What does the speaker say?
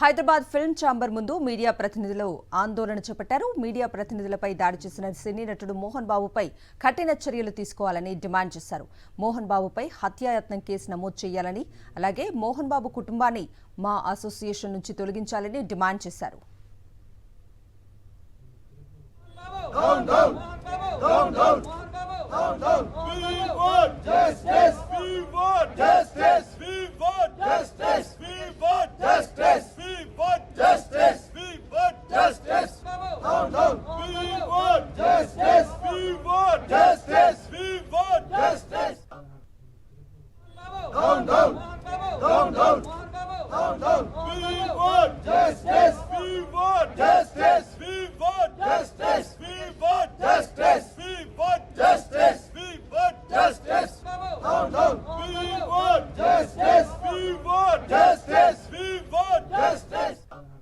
Hyderabad film chamber ముందు media ప్రతినిధులు ఆందోళన చేపట్టారు. మీడియా ప్రతినిధులపై దాడి చేసిన సినీ నటుడు మోహన్ బాబుపై కఠిన చర్యలు తీసుకోవాలని డిమాండ్ చేశారు. మోహన్ బాబుపై హత్యాయత్నం కేసు నమోదు చేయాలని, అలాగే మోహన్ బాబు కుటుంబాన్ని మా అసోసియేషన్ నుంచి తొలగించాలని డిమాండ్ చేశారు. Justice!